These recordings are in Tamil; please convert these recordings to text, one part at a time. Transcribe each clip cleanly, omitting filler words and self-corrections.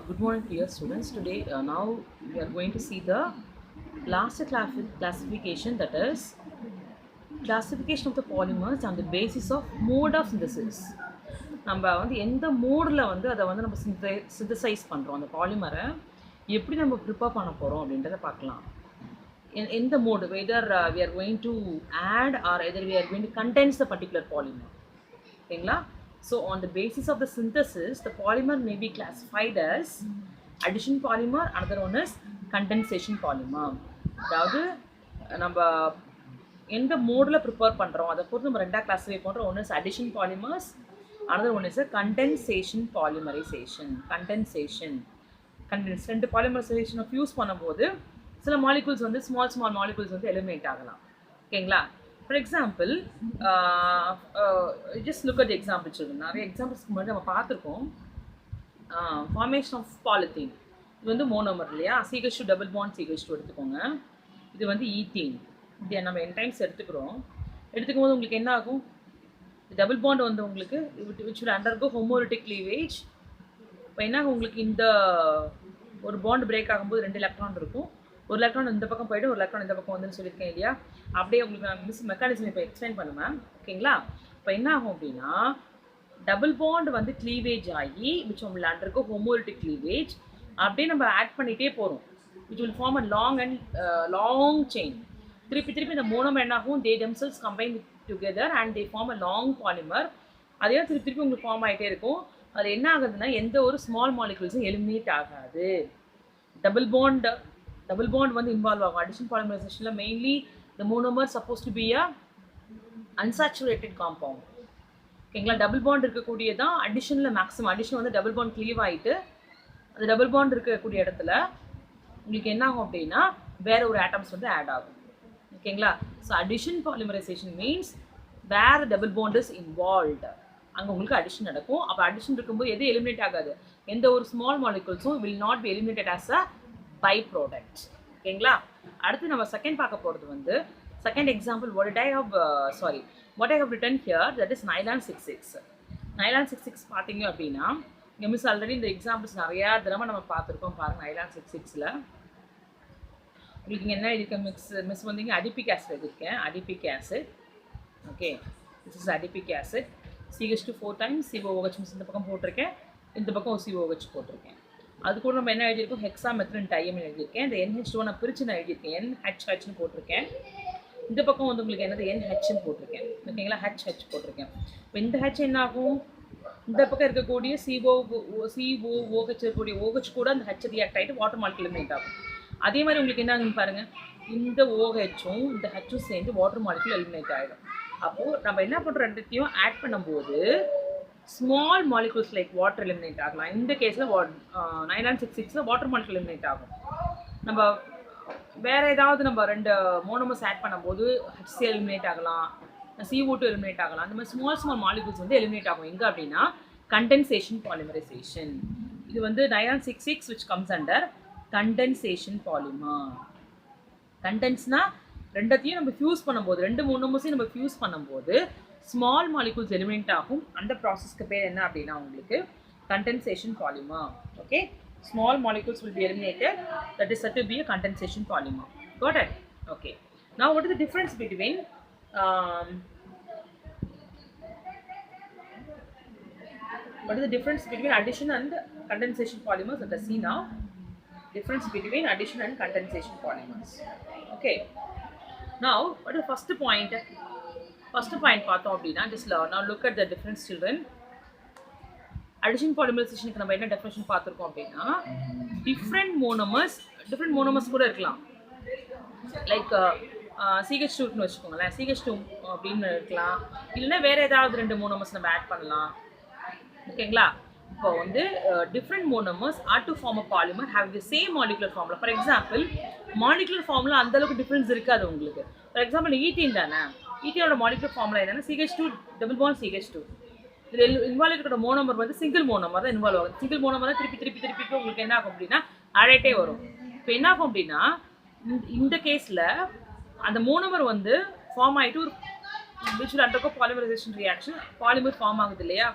Good morning, dear students. Today, now we are going to see the last classification, that is classification of the polymers on the basis of mode of synthesis. நம்ம வந்து எந்த மோடில் வந்து அதை வந்து நம்ம சிந்தசைஸ் பண்ணுறோம், அந்த பாலிமரை எப்படி நம்ம ப்ரிப்பேர் பண்ண போகிறோம் அப்படின்றத பார்க்கலாம். எந்த mode, whether we are going to add or either we are going to condense the particular polymer. ஓகேங்களா? So on the basis of the synthesis, the polymer may be classified as addition polymer, another one is condensation polymer. அதாவது நம்ம எந்த மோடில் ப்ரிப்பேர் பண்ணுறோம் அதை பொறுத்து நம்ம ரெண்டாக கிளாஸிஃபை பண்ணுறோம். ஒன்று is addition polymers, another one is a condensation polymerization. Condense ரெண்டு பாலிமரைசேஷனை ஃபியூஸ் பண்ணும்போது சில மாலிகூல்ஸ் வந்து ஸ்மால் மாலிகூல்ஸ் வந்து எலிமினேட் ஆகலாம். ஓகேங்களா? For example, just look at example சொல்லுங்கள். நிறைய எக்ஸாம்பிள்ஸ்க்கு முன்னாடி நம்ம பார்த்துருக்கோம். ஃபார்மேஷன் ஆஃப் பாலித்தீன், இது வந்து மோனோமர் இல்லையா? CH2 டபுள் பாண்ட் CH2 எடுத்துக்கோங்க. இது வந்து ஈத்தீன். இதை நம்ம என்டைம்ஸ் எடுத்துக்கிறோம். எடுத்துக்கும் போது உங்களுக்கு என்ன ஆகும்? டபுள் பாண்ட் வந்து உங்களுக்கு which will undergo homolytic cleavage. இப்போ என்ன உங்களுக்கு இந்த ஒரு பாண்ட் பிரேக் ஆகும்போது 2 எலக்ட்ரான் இருக்கும். ஒரு எலக்ட்ரான் இந்த பக்கம் போய்ட்டு ஒரு எலக்ட்ரான் இந்த பக்கம் வந்துன்னு சொல்லியிருக்கேன் இல்லையா? அப்படியே உங்களுக்கு நான் மெக்கானிசம் இப்போ எக்ஸ்பிளைன் பண்ணுவேன். ஓகேங்களா? இப்போ என்ன ஆகும் அப்படின்னா, டபுள் பாண்ட் வந்து க்ளீவேஜ் ஆகி which will undergo homolytic cleavage. அப்படியே நம்ம ஆட் பண்ணிகிட்டே போகிறோம். Which will form a long chain. திருப்பி இந்த மோனோமர் என்ன ஆகும்? தே themselves combine together and they form a long polymer. அதே திருப்பி உங்களுக்கு ஃபார்ம் ஆகிட்டே இருக்கும். அது என்ன ஆகுதுன்னா, எந்த ஒரு ஸ்மால் மாலிகூல்ஸும் எலிமினேட் ஆகாது. டபுள் பாண்ட் வந்து இன்வால்வ் ஆகும். அடிஷன் பாலிமரைசேஷனில் mainly the monomer suppose to be a unsaturated compound. ஓகேங்களா? டபுள் பாண்ட் இருக்கக்கூடியதான் அடிஷனில் மேக்ஸிமம். அடிஷன் வந்து டபுள் பாண்ட் க்ளீவ் ஆகிட்டு அந்த டபுள் பாண்ட் இருக்கக்கூடிய இடத்துல உங்களுக்கு என்ன ஆகும் அப்படின்னா, வேற ஒரு ஆட்டம்ஸ் வந்து ஆட் ஆகும். ஓகேங்களா? So addition polymerization means where double bond is involved. அங்கே உங்களுக்கு அடிஷன் நடக்கும். அப்போ அடிஷன் இருக்கும்போது எது எலிமினேட் ஆகாது? எந்த ஒரு ஸ்மால் மாலிகூல்ஸும் will not be eliminated as a by product. ஓகேங்களா? அடுத்து நம்ம செகண்ட் பார்க்க போகிறது வந்து second example what I have written here, that is nylon 66. nylon 66 பார்த்தீங்க அப்படின்னா, இங்கே மிஸ் ஆல்ரெடி இந்த எக்ஸாம்பிள்ஸ் நிறையா தடவை நம்ம பார்த்துருக்கோம். பாருங்கள், nylon 66ல் உங்களுக்கு இங்கே என்ன எழுதியிருக்கேன்? மிஸ் வந்தீங்க அடிபிக் ஆசிட் எழுதியிருக்கேன். Adipic acid. Okay, this is adipic acid. CH2 4 times COOH miss இந்த பக்கம் போட்டிருக்கேன், இந்த பக்கம் COOH போட்டிருக்கேன். அது கூட நம்ம என்ன எழுதியிருக்கோம்? ஹெக்ஸாமெத்ரின் டையமின் எழுதியிருக்கேன். இந்த NH2 நான் பிரித்து நான் எழுதியிருக்கேன். NHHன்னு போட்டிருக்கேன். இந்த பக்கம் வந்து உங்களுக்கு என்னது? NHன்னு போட்டிருக்கேன். ஓகேங்களா? HH போட்டிருக்கேன். இப்போ இந்த H என்ன ஆகும்? இந்த பக்கம் இருக்கக்கூடிய COOH இருக்கக்கூடிய OH கூட அந்த H ரியாக்ட் ஆகிட்டு வாட்டர் மாலிகுல் எலிமினேட் ஆகும். அதே மாதிரி உங்களுக்கு என்ன ஆகுன்னு பாருங்கள், இந்த OHும் இந்த Hயும் சேர்ந்து வாட்டர் மாலிகுல் எலிமினேட் ஆகிடும். அப்போது நம்ம என்ன பண்ணுறோம்? ரெண்டுத்தையும் ஆட் பண்ணும்போது small molecules like water eliminate ஆகலாம். இந்த கேஸில் nylon 66ல் வாட்டர் மாலிகுல் எலிமினேட் ஆகும். நம்ம வேறு ஏதாவது நம்ம ரெண்டு மோனோமர்ஸ் ஆட் பண்ணும்போது HCl எலிமினேட் ஆகலாம், CO2 எலிமினேட் ஆகலாம். அந்த மாதிரி ஸ்மால் மாலிகூல்ஸ் வந்து எலிமினேட் ஆகும். எங்கே அப்படின்னா கண்டென்சேஷன் பாலிமரைசேஷன். இது வந்து nylon 66 which comes under condensation polymer. கண்டென்ஸ்னா ரெண்டத்தையும் நம்ம ஃபியூஸ் பண்ணும்போது, ரெண்டு மோனோமர்ஸையும் நம்ம ஃபியூஸ் பண்ணும்போது ஸ்மால் மாலிகூல்ஸ் எலிமினேட் ஆகும். அந்த ப்ராசஸ்க்கு பேர் என்ன அப்படின்னா உங்களுக்கு condensation polymer. Okay, small molecules will be eliminated, that is said to be a condensation polymer. Got it? Okay, now what is the difference between addition and condensation polymers? Let us see now difference between addition and condensation polymers. Okay, now what is the first point பார்த்தோம் அப்படின்னா, just now look at the difference children. addition polymerization நம்ம என்ன டெஃபினிஷன் பார்த்துருக்கோம் அப்படின்னா, different monomers கூட இருக்கலாம். லைக் CH2ன்னு வச்சுக்கோங்களேன், CH2 அப்படின்னு இருக்கலாம். இல்லைன்னா வேறு ஏதாவது ரெண்டு மோனோமர்ஸ் நம்ம ஆட் பண்ணலாம். ஓகேங்களா? இப்போ வந்து different monomers are to form a polymer have the same molecular formula. For example, molecular formula அந்தளவுக்கு டிஃப்ரென்ஸ் இருக்காது உங்களுக்கு. ஃபார் எக்ஸாம்பிள், ஈத்தீன் தானே, ஈத்தீனோட மாலிகுலர் ஃபார்முலா என்னன்னா CH2 டபுள் பாண்ட் CH2. இதில் இன்வால்வ் இருக்கிற மோனோமர் வந்து சிங்கிள் மோனோமர் தான் இன்வால்வ் ஆகும். சிங்கிள் மோனோமர் தான் திருப்பி உங்களுக்கு என்ன ஆகும் அப்படின்னா ஆடேட்டே வரும். இப்போ என்ன ஆகும் அப்படின்னா, இந்த கேஸில் அந்த மோனோமர் வந்து ஃபார்ம் ஆகிட்டு ஒரு which will undergo polymerization reaction, polymer form ஆகுது இல்லையா?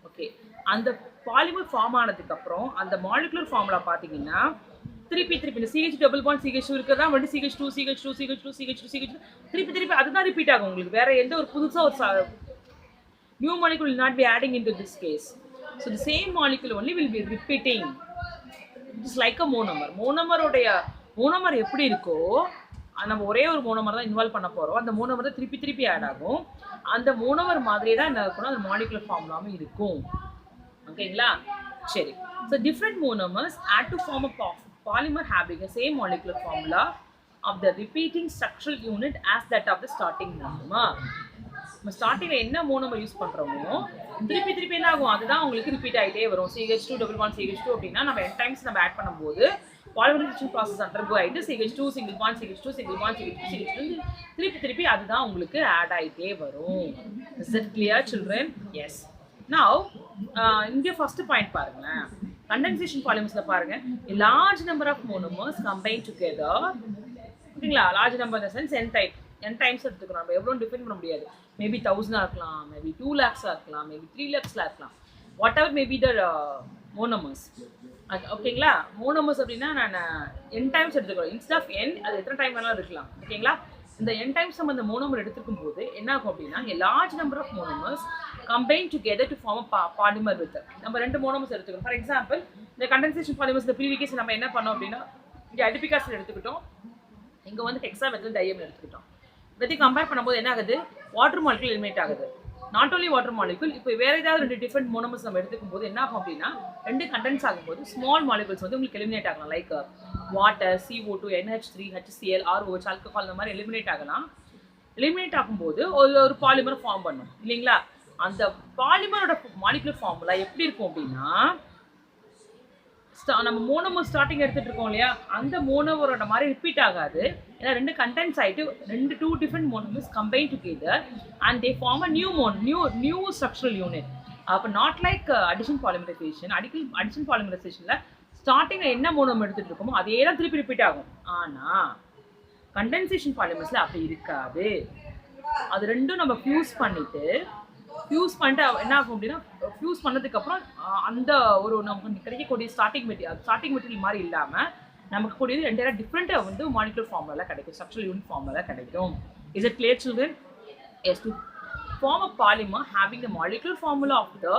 ஓகே, அந்த பாலிமர் ஃபார்ம் ஆனதுக்கப்புறம் அந்த மாலிகுலர் ஃபார்முலா பார்த்தீங்கன்னா திருப்பி இந்த CH டபுள் பாண்ட் CH2 இருக்கிறதா வந்து CH2 CH2 CH2 CH2 CH2 திருப்பி அதுதான் ரிப்பீட் ஆகும் உங்களுக்கு. வேற எந்த ஒரு புதுசாக ஒரு new molecule will not be adding into this case. So the same molecule only will be repeating. It's like a monomer. Monomer எப்படி இருக்கோ நம்ம ஒரே ஒரு மோனோமர் தான் இன்வால்வ் பண்ண போகிறோம். அந்த மோனோமர் தான் திருப்பி ஆட் ஆகும். அந்த மோனோமர் மாதிரியே தான் என்ன இருக்கணும், அந்த மாலிகுலர் ஃபார்முலாவும் இருக்கும். ஓகேங்களா? சரி. So different monomers add to form a polymer having the same molecular formula of the repeating structural unit as that of the starting monomer. நம்ம ஸ்டார்டிங்ல என்ன மோனோமர் யூஸ் பண்றோமோ திருப்பி என்ன ஆகும், அதுதான் உங்களுக்கு ரிப்பீட் ஆகிட்டே வரும். CH2 டபுள் பாண்ட் CH2 அப்படின்னா நம்ம n டைம்ஸ் நம்ம ஆட் பண்ணும்போது பாலிமரைசேஷன் ப்ராசஸ் அண்டர்கோ ஆகிட்டு CH2 single bond CH2 single bond CH2 திருப்பி அதுதான் உங்களுக்கு ஆட் ஆகிட்டே வரும். Is that clear children? Yes. Now இங்கே ஃபர்ஸ்ட் பாயிண்ட் பாருங்களேன். கண்டென்சேஷன் பாலிமர்ஸ்ல பாருங்க, large number of monomers combine together. ஓகேங்களா? லார்ஜ் நம்பர் இந்த சென்ஸ் n டைம்ஸ் எடுத்துக்கிறோம். நம்ம எவ்வளோ டிஃபைன் பண்ண முடியாது. மேபி 1000 இருக்கலாம், மேபி 2 lakhs இருக்கலாம், மேபி 3 lakhs இருக்கலாம். What ever maybe the monomers. ஓகேங்களா? மோனோமர்ஸ் அப்படின்னா நான் n டைம்ஸ் எடுத்துக்கிறோம். இன்ஸ்ட் ஆஃப் n அது எத்தனை டைம் வேணாலும் இருக்கலாம். ஓகேங்களா? இந்த n டைம்ஸ் நம்ம இந்த மோனோமர் எடுத்துக்கும் போது என்ன ஆகும் அப்படின்னா large number of monomers combine together to form a polymer with. நம்ம 2 மோனோமர்ஸ் எடுத்துக்கிறோம். ஃபார் எக்ஸாம்பிள் இந்த கண்டென்சேஷன் பாலிமர்ஸ் இந்த ப்ரீவியஸ் நம்ம என்ன பண்ணோம் அப்படின்னா இங்கே அடிபிக் ஆசிட் எடுத்துக்கிட்டோம், இங்கே வந்து ஹெக்ஸாமெத்தில் டையமின் எடுத்துக்கிட்டோம். இதை கம்பேர் பண்ணும்போது என்ன ஆகுது, வாட்டர் மாலிகுல் எலிமினேட் ஆகுது. நாட் ஓன்லி வாட்டர் மாலிகுல், இப்போ வேறு ஏதாவது 2 டிஃப்ரெண்ட் மோனோமர்ஸ் நம்ம எடுத்துக்கும் போது என்ன ஆகும் அப்படின்னா 2 கண்டென்ஸ் ஆகும்போது ஸ்மால் மாலிகுல்ஸ் வந்து உங்களுக்கு எலிமினேட் ஆகலாம். Like water, CO2, NH3, HCl, ROH, alcohol இந்த மாதிரி எலிமினேட் ஆகலாம். எலிமினேட் ஆகும்போது ஒரு பாலிமர் ஃபார்ம் பண்ணும் இல்லைங்களா? அந்த பாலிமரோட மாலிகுலர் ஃபார்முலா எப்படி இருக்கும் அப்படின்னா நம்ம மோனோமர் ஸ்டார்டிங் எடுத்துட்டு இருக்கோம் இல்லையா, அந்த மோனோமரோட மாதிரி ரிப்பீட் ஆகாது. ஏன்னா 2 கண்டென்ட்ஸ் ஆகிட்டு 2 different monomers combine together and they form a new structural unit. அப்போ not like addition polymerization. Addition பாலிமரைசேஷனில் ஸ்டார்டிங்கில் என்ன மோனோமர் எடுத்துகிட்டு இருக்கோமோ அதே தான் திருப்பி ரிப்பீட் ஆகும். ஆனால் கண்டென்சேஷன் பாலிமர்ஸில் அப்படி இருக்காது. அது ரெண்டும் நம்ம ஃபியூஸ் பண்ணிட்டு என்ன ஆகும் அப்படின்னா ஃபியூஸ் பண்ணதுக்கப்புறம் அந்த ஒரு நமக்கு கிடைக்கக்கூடிய ஸ்டார்டிங் மெட்டீரியல் மாதிரி இல்லாமல் நமக்கு கூடியது என்டையராக டிஃப்ரெண்ட்டாக வந்து மாலிகுலர் ஃபார்முலா கிடைக்கும், ஸ்ட்ரக்சரல் யூனிட் ஃபார்முலா கிடைக்கும். Is it clear children? Yes, to form a polymer having the molecular formula of the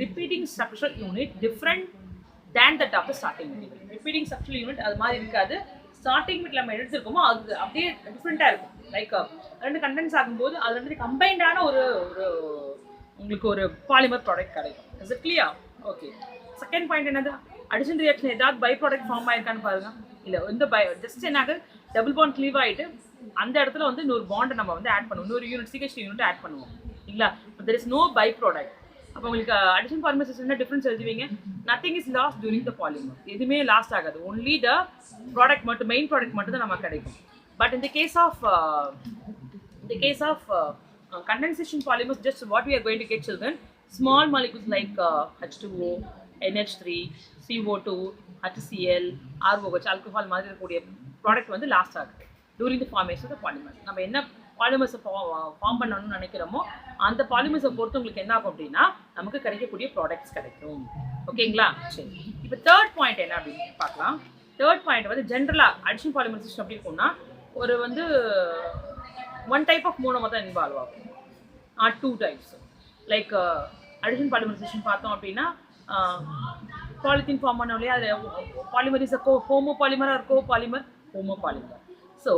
repeating structural unit different than that of the starting material. Repeating structural unit அது மாதிரி இருக்காது. ஸ்டார்டிங் மெட்டீரியல் நம்ம எடுத்துருக்கோமோ அது அப்படியே டிஃப்ரெண்ட்டாக இருக்கும். லைக் 2 கண்டென்ட்ஸ் ஆகும்போது அது 2 கம்பைண்டான ஒரு உங்களுக்கு ஒரு பாலிமர் ப்ராடக்ட் கிடைக்கும். Is it clear? Okay. Second point என்னது, அடிஷன் ரியாக்ஷன் ஏதாவது பை ப்ராடக்ட் ஃபார்ம் ஆயிருக்கான்னு பாருங்க. இல்லை இந்த ஜஸ்ட் என்னாக டபுள் பாண்ட் கிளீவ் ஆகிட்டு அந்த இடத்துல வந்து இன்னொரு பாண்டை நம்ம வந்து ஆட் பண்ணுவோம், இன்னொரு யூனிட் CH யூனிட் ஆட் பண்ணுவோம் இல்லைங்களா? There is no by product. அப்போ உங்களுக்கு அடிஷன் பாலிமரைசேஷன் என்ன டிஃப்ரென்ஸ் எழுதுவீங்க? Nothing is lost during the polymer. எதுவுமே லாஸ்ட் ஆகாது. ஒன்லி த ப்ராடக்ட் மட்டும், மெயின் ப்ராடக்ட் மட்டும் தான் நமக்கு கிடைக்கும். பட் இந்த case of condensation polymers, just what we are going to get children, small molecules like H2O, NH3, CO2, HCl, ROH, alcohol மாதிரி இருக்கக்கூடிய ப்ராடக்ட் வந்து லாஸ்ட் ஆகுது during the formation of the polymers. நம்ம என்ன பாலிமர்ஸை ஃபார்ம் பண்ணணும்னு நினைக்கிறோமோ அந்த பாலிமர்ஸை பொறுத்து உங்களுக்கு என்ன ஆகும் அப்படின்னா நமக்கு கிடைக்கக்கூடிய ப்ராடக்ட்ஸ் கிடைக்கும். ஓகேங்களா? சரி, இப்போ தேர்ட் பாயிண்ட் என்ன அப்படின்னு பார்க்கலாம். தேர்ட் பாயிண்ட் வந்து ஜென்ரலாக அடிஷன் பாலிமரைசேஷன் எப்படி இருக்கும்னா ஒரு வந்து 1 type of மோனோமர் தான் இன்வால்வ் ஆகும், 2 types. லைக் அடிஷன் பாலிமரைசேஷன் பார்த்தோம் அப்படின்னா பாலித்தீன் ஃபார்ம் பண்ணோம் இல்லையா, அது polymer is homopolymer or copolymer, homopolymer. So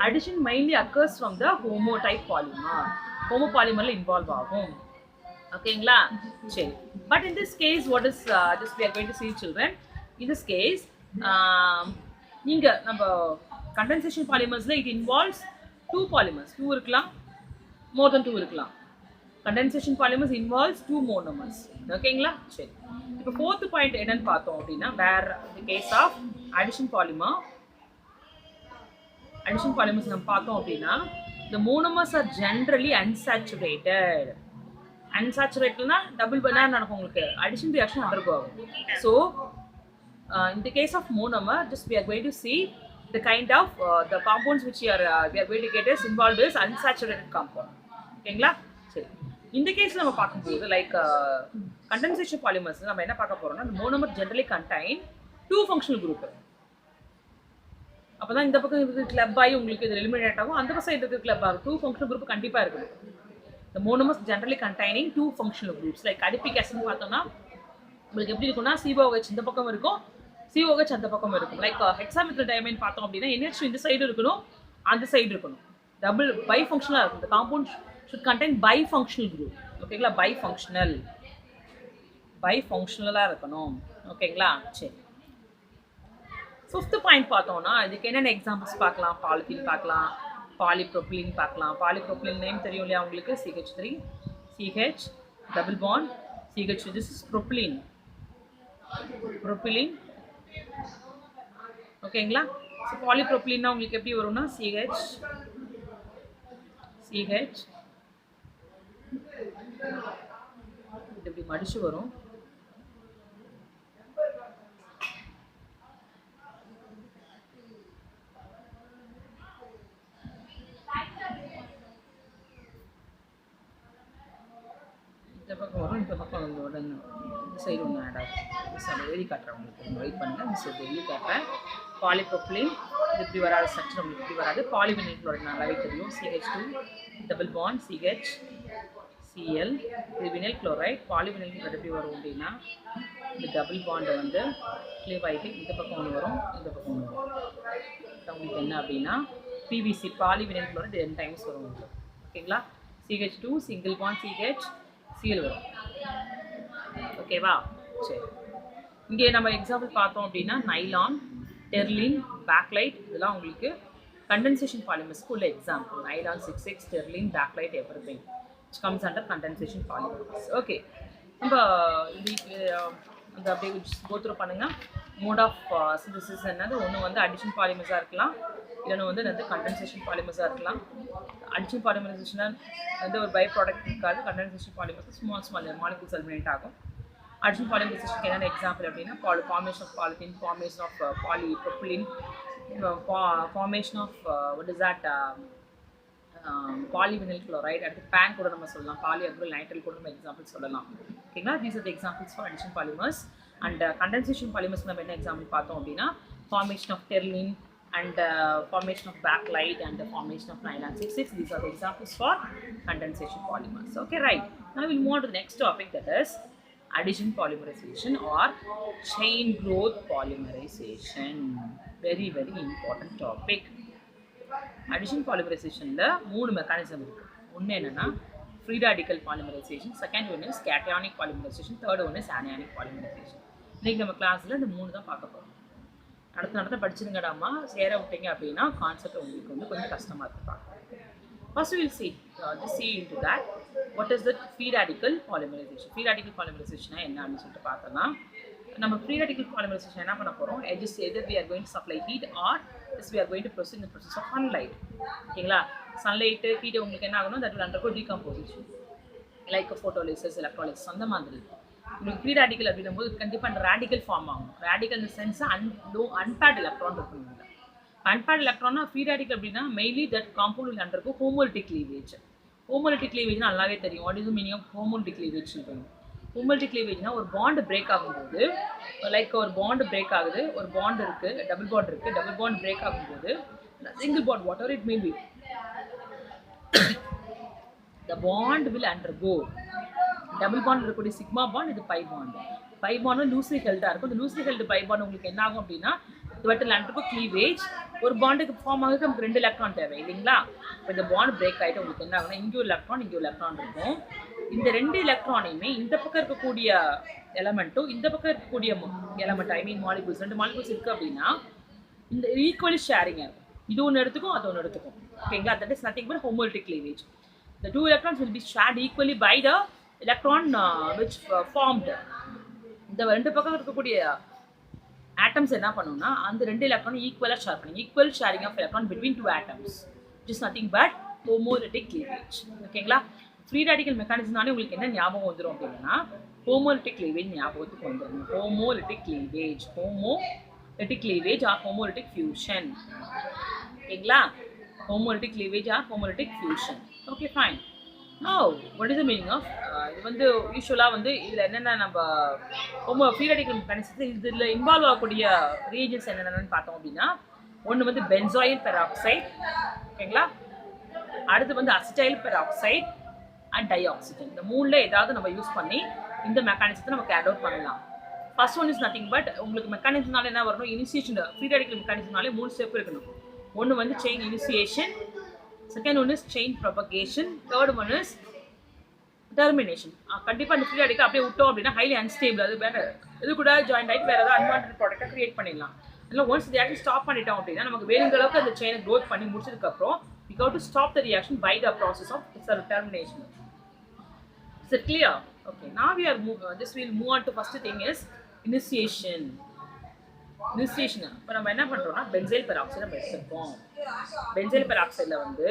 addition mainly occurs from the homo type polymer. Homo பாலிமரில் இன்வால்வ் ஆகும். ஓகேங்களா? சரி, but in this case what is just we are going to see children, in this case நீங்கள் நம்ம கண்டென்சேஷன் பாலிமர்ஸில் இட் இன்வால்வ்ஸ் 2 polymers, 2 இருக்கலாம், more than 2 இருக்கலாம். Condensation polymers involves 2 monomers. ஓகேங்களா? சரி, இப்போ ஃபோர்த் பாயிண்ட் என்னன்னு பார்த்தோம் அப்படின்னா வேர் the case of addition polymers நம்ம பார்த்தோம் அப்படின்னா the monomers are generally unsaturated. Unsaturatedனா டபுள் பண்ணால் நடக்கும், உங்களுக்கு addition reaction undergo ஆகும். So in the case of monomer, just we are going to see the kind of the compounds which we are going to get is involved is unsaturated compound. ஓகேங்களா? சரி, இந்த கேஸ் நம்ம பார்க்கும்போது லைக் கண்டென்சேஷன் பாலிமர்ஸ் நம்ம என்ன பார்க்க போறோம்னா the monomer generally contain 2 functional group. அப்பதான் இந்த பக்கம் இருக்கிற கிளப் ஆகி உங்களுக்கு இது எலிமினேட் ஆகும், அந்த பக்கம் இருக்கிற கிளப் ஆகும். 2 functional group கண்டிப்பா இருக்கணும். The monomers generally containing 2 functional groups. Like adipic acid பார்த்தோம்னா உங்களுக்கு எப்படி இருக்கும்னா COOH இந்த பக்கம் இருக்கும், COH அந்த பக்கம் இருக்கும். லைக் ஹெக்ஸாமெத்தில்டைமைன் பார்த்தோம் அப்படின்னா NH2 இந்த சைடு இருக்கணும், அந்த சைடு இருக்கணும். டபுள் பைஃபங்க்ஷனலாக இருக்கும். The compound should contain bifunctional group. ஓகேங்களா, பைஃபங்க்ஷனலாக இருக்கணும். ஓகேங்களா, சரி. 5th பாயிண்ட் பார்த்தோம்னா இதுக்கு என்னென்ன எக்ஸாம்பிள்ஸ் பார்க்கலாம். பாலித்தீன் பார்க்கலாம், பாலிப்ரோபிலின் பார்க்கலாம். பாலிப்ரோபிலின் நேம் தெரியும் இல்லையா உங்களுக்கு, CH3 CH double bond CH. This is propylene. ஓகேங்களா. ஸோ பாலிப்ரோபிலின்னா உங்களுக்கு எப்படி வரும்னா CH இப்படி மடிச்சு வரும். இந்த பக்கம் வரும், இந்த பக்கம் வந்து உடனே இந்த சைடு ஒன்று ஆட் ஆகும். சார் எழுதி காட்டுறேன் உங்களுக்கு, வெயிட் பண்ணுங்கள். மிஸ் எழுதி காட்டுறேன். பாலிப்ரோபிலின் இது இப்படி வராது, ஸ்ட்ரக்சர் உங்களுக்கு இப்படி வராது. பாலிவினைல் குளோரைட் நல்லாவே தெரியும். CH2 double bond CH Cl இது வினைல் குளோரைட். பாலிவினைல் குளோரைட் எப்படி வரும் அப்படின்னா இந்த டபுள் பாண்டை வந்து கிளீவ் ஆகிட்டு இந்த பக்கம் ஒன்று வரும், இந்த பக்கம் ஒன்று வரும். உங்களுக்கு என்ன அப்படின்னா PVC பாலிவினைல் குளோரைட் 10 டைம்ஸ் வரும் உங்களுக்கு. ஓகேங்களா. CH2 single bond CH Cl வரும். ஓகேவா, சரி. இங்கே நம்ம எக்ஸாம்பிள் பார்த்தோம் அப்படின்னா நைலான், டெர்லின், பேக்லைட் இதெல்லாம் உங்களுக்கு கண்டென்சேஷன் பாலிமர்ஸ்க்கு உள்ள example. Nylon 6X, terylene, backlight everything which comes under condensation polymers. Okay, நம்ம இதுக்கு அந்த அப்படியே கோ த்ரூ பண்ணுங்க. மோட் ஆஃப் சிந்தசிஸ் என்னது, ஒன்று வந்து அடிஷன் பாலிமர்ஸாக இருக்கலாம், இல்லைன்னு வந்து கண்டென்சேஷன் பாலிமர்ஸாக இருக்கலாம். அடிஷன் பாலிமரைசேஷன் வந்து ஒரு பை ப்ராடக்ட் இருக்காது. Condensation polymers small molecules eliminate ஆகும். அடிஷன் பாலிமரைசேஷனுக்கு என்னென்ன எக்ஸாம்பிள் அப்படின்னா formation of polythene, formation of polypropylene, formation of what is that polyvinyl chloride. அடுத்து பேன் கூட நம்ம சொல்லலாம், பாலிஅக்ரில் நைட்ரைல் கூட நம்ம எக்ஸாம்பிள் சொல்லலாம். ஓகேங்களா. These are the examples for addition polymers. And condensation polymers நம்ம என்ன எக்ஸாம்பிள் பார்த்தோம் அப்படின்னா formation of Terylene and formation of backlight and the formation of nylon 6X. These are the examples for condensation polymers. Okay, right. Now we'll move on to the next topic, that is addition polymerization or chain growth polymerization. Very important topic. Addition polymerization la மூணு மெக்கானிசம் இருக்கு. ஒன்று என்னன்னா free radical polymerization, second one is cationic polymerization, third one is anionic polymerization. இன்னைக்கு நம்ம கிளாஸ்ல இந்த மூணு தான் பார்க்க போறோம். அடுத்த படிச்சிருங்கடாமா, சேர விட்டீங்க அப்படின்னா கான்செப்ட் உங்களுக்கு வந்து கொஞ்சம் கஷ்டமாக இருக்கு பார்க்க. First will see into that what is the free radical polymerization. free radical polymerization என்ன அப்படின்னு சொல்லிட்டு பார்த்தோம்னா, நம்ம free radical polymerization என்ன பண்ண போகிறோம், either we are going to supply heat or we are going to proceed in the process of sunlight. ஓகேங்களா. சன்லைட் ஹீட் உங்களுக்கு என்ன ஆகணும், that will undergo decomposition like photolysis, electrolysis அந்த மாதிரி. உங்களுக்கு ஃப்ரீ ரேடிக்கல் அப்படின்னும் போது கண்டிப்பாக அந்த ரேடிக்கல் ஃபார்ம் ஆகும். ரேடிக்கல் இந்த சென்ஸ் அன்பேர்ட் எலக்ட்ரான் இருக்கணும். அன்பேர்ட் எலக்ட்ரானா ஃப்ரீ ரேடிக்கல் அப்படின்னா mainly that compound will undergo homolytic cleavage. Homolytic cleavage நல்லாவே தெரியும். What is the meaning of homolytic cleavage சொல்லுவாங்க. ஹோமோலிட்டிக் க்ளீவேஜ்னா ஒரு பாண்ட் பிரேக் ஆகும்போது, லைக் ஒரு பாண்ட் பிரேக் ஆகுது, ஒரு பாண்ட் இருக்கு, டபுள் பாண்ட் இருக்கு, டபுள் பாண்ட் பிரேக் ஆகும்போது single bond whatever it may be, the bond will undergo double bond இருக்கக்கூடிய சிக்மா பாண்ட், இது பை பாண்ட். பை பாண்டும் லூஸ்லி ஹெல்டாக இருக்கும். இந்த லூஸ்லி ஹெல்டு பை பாண்ட் உங்களுக்கு என்ன ஆகும் அப்படின்னா இவற்றில் அண்டர்கோ க்ளீவேஜ். ஒரு பாண்டுக்கு ஃபார்ம் ஆகுது நமக்கு 2 எலக்ட்ரான் தேவை இல்லைங்களா. இப்போ இந்த பாண்ட் பிரேக் ஆகிட்டு உங்களுக்கு என்ன ஆகுனா இங்கே ஒரு எலக்ட்ரான், இங்கே ஒரு எலக்ட்ரான் இருக்கும். இந்த 2 எலக்ட்ரானையுமே இந்த பக்கம் இருக்கக்கூடிய எலமெண்ட்டும் இந்த பக்கம் இருக்கக்கூடிய எலமெண்ட், ஐ மீன் மாலிகூல்ஸ், 2 மாலிகூல்ஸ் இருக்குது அப்படின்னா இந்த ஈக்குவலி ஷேரிங்காக இருக்கும். இது ஒன்று எடுத்துக்கும், அது ஒன்று எடுத்துக்கும். ஓகேங்களா. That is nothing but homolytic cleavage. The 2 electrons will be shared equally by the electron which formed. இந்த 2 பக்கம் இருக்கக்கூடிய ஆட்டம்ஸ் என்ன பண்ணும்னா அந்த 2 எலக்ட்ரான் ஈக்குவலாக ஷேர் பண்ணுங்க. Equal sharing of electron between 2 atoms which is nothing but homolytic cleavage. ஓகேங்களா. ஃப்ரீ ரேடிக்கல் மெக்கானிசம்னாலே உங்களுக்கு என்ன ஞாபகம் வந்துடும் அப்படின்னா homolytic cleavage ஞாபகத்துக்கு வந்துடும். homolytic cleavage or homolytic fusion. ஓகேங்களா. homolytic cleavage or homolytic fusion. Okay, fine. No what is the meaning of இது வந்து யூஸ்வலாக வந்து இதில் என்னென்ன நம்ம ரொம்ப பீரியடிக்கல் மெக்கானிசத்தில் இதில் இன்வால்வ் ஆகக்கூடிய ரீஜன்ஸ் என்னென்னு பார்த்தோம் அப்படின்னா ஒன்று வந்து பென்சாயில் பெராக்சைட், ஓகேங்களா. அடுத்து வந்து அசிடைல் பெராக்சைட் அண்ட் டைஆக்சிஜன். இந்த மூணில் ஏதாவது நம்ம யூஸ் பண்ணி இந்த மெக்கானிசத்தை நம்ம கேட் அவுட் பண்ணலாம். First one is nothing but உங்களுக்கு மெக்கானிசம்னால என்ன வரணும், இனிஷியேஷன் பீரியடிக்கல் மெக்கானிசம்னாலே 3 ஸ்டெப் இருக்கணும். ஒன்று வந்து chain initiation, second one is chain propagation, third one is termination. கண்டிப்பாக அந்த பீரியடிக்கு அப்படியே விட்டோம் அப்படின்னா ஹைலி அன்ஸ்டேபிள், அது வேறு இது கூட ஜாயின் ஆகிட்டு வேறு ஏதாவது அன்வான்ட் ப்ராடக்ட்டை கிரியேட் பண்ணிடலாம். இல்லை ஒன்ஸ் இந்த ஆக்ஷன் ஸ்டாப் பண்ணிட்டோம் அப்படின்னா நமக்கு வேணுங்கிற அளவுக்கு அந்த செயினை க்ரோத் பண்ணி முடிச்சதுக்கப்புறம் we got to stop the reaction by the process of termination. Is it clear? Okay, now we are we'll move on to first thing is initiation. இப்போ நம்ம என்ன பண்ணுறோம்னா பென்சைல் பெராக்சைடை நம்ம எடுத்துப்போம். பென்சைல் பெராக்சைடில் வந்து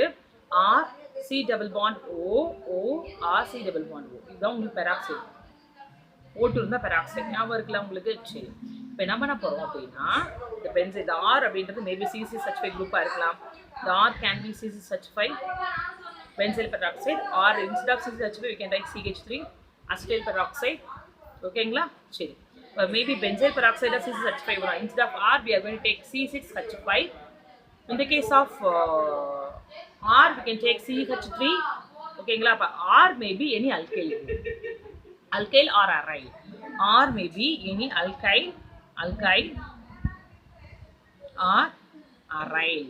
R C double bond O O R C double bond O, இதுதான் உங்களுக்கு பெராக்சைடு. O2 இருந்தால் பெராக்சைடு ஞாபகம் இருக்குல்ல உங்களுக்கு. சரி, இப்போ என்ன பண்ண போகிறோம் அப்படின்னா இந்த பென்சைல் இந்த R அப்படின்றது மேபி CCH5 குரூப்பாக இருக்கலாம். The R can be CCH5 benzyl peroxide, or instead of CCH5 we can write CH3 acetyl peroxide. ஓகேங்களா. சரி, maybe benzyl peroxide or CCH5 வரும். Instead of R we are going to take C6H5. In the case of R we can take CH3. ஓகேங்களா. அப்போ R may be any alkyl or aryl. R may be any alkyl or aryl.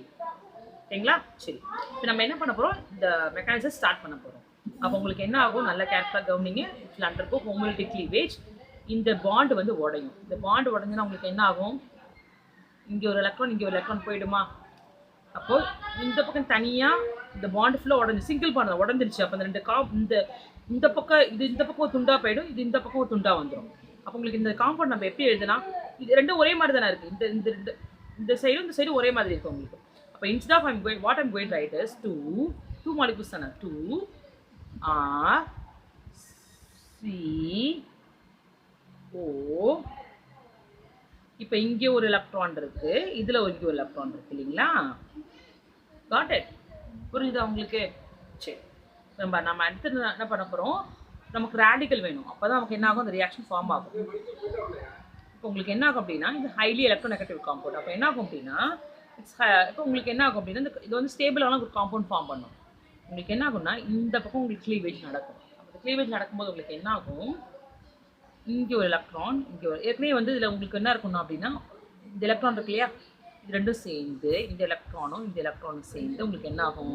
சரிங்களா. சரி, இப்போ நம்ம என்ன பண்ண போகிறோம், இந்த மெக்கானிசம் ஸ்டார்ட் பண்ண போகிறோம். அப்போ உங்களுக்கு என்ன ஆகும், நல்ல கேர்ஃபுல்லாக கவனிங்க. It's undergo ஹோமோலிட்டிக் cleavage. இந்த பாண்ட் வந்து உடையும். இந்த பாண்ட் உடஞ்சுன்னா உங்களுக்கு என்ன ஆகும், இங்கே ஒரு எலக்ட்ரான் இங்கே ஒரு எலக்ட்ரான் போயிடுமா. அப்போது இந்த பக்கம் தனியாக இந்த பாண்ட் ஃபுல்லாக உடஞ்சி சிங்கிள் பாண்ட் உடஞ்சிருச்சு. அப்போ இந்த ரெண்டு இந்த பக்கம் இது இந்த பக்கம் ஒரு துண்டாக போயிடும், இது இந்த பக்கம் ஒரு துண்டாக வந்துடும். அப்போ உங்களுக்கு இந்த காம்பவுண்ட் நம்ம எப்படி எழுதுனா, இது ரெண்டும் ஒரே மாதிரி தானே இருக்குது. இந்த சைடும் இந்த சைடும் ஒரே மாதிரி இருக்குது உங்களுக்கு. அப்போ instead of what I'm going to write is two molecules தானே, 2 R C O. இப்போ இங்கே ஒரு எலக்ட்ரான் இருக்குது, இதில் இங்கே ஒரு எலக்ட்ரான் இருக்குது இல்லைங்களா. காட் இட், புரிஞ்சுதா உங்களுக்கு. சரி, நம்ம அடுத்து என்ன பண்ண போகிறோம், நமக்கு ரேடிக்கல் வேணும். அப்போ தான் நமக்கு என்ன ஆகும், அந்த ரியாக்ஷன் ஃபார்ம் ஆகும். இப்போ உங்களுக்கு என்ன ஆகும் அப்படின்னா இது ஹைலி எலக்ட்ரோ நெகட்டிவ் காம்பவுண்ட். அப்போ என்ன ஆகும் அப்படின்னா இப்போ உங்களுக்கு என்ன ஆகும் அப்படின்னா இது வந்து ஸ்டேபிளான ஒரு காம்பவுண்ட் ஃபார்ம் பண்ணும். உங்களுக்கு என்ன ஆகும்னா இந்த பக்கம் உங்களுக்கு க்ளீவேஜ் நடக்கும். அப்போ க்ளீவேஜ் நடக்கும்போது உங்களுக்கு என்ன ஆகும், இங்கே ஒரு எலக்ட்ரான் இங்கே ஒரு ஏற்கனவே வந்து இதில் உங்களுக்கு என்ன இருக்கணும் அப்படின்னா இந்த எலக்ட்ரான் இருக்கு இல்லையா, இது ரெண்டும் சேர்ந்து இந்த எலக்ட்ரானும் சேர்ந்து உங்களுக்கு என்ன ஆகும்,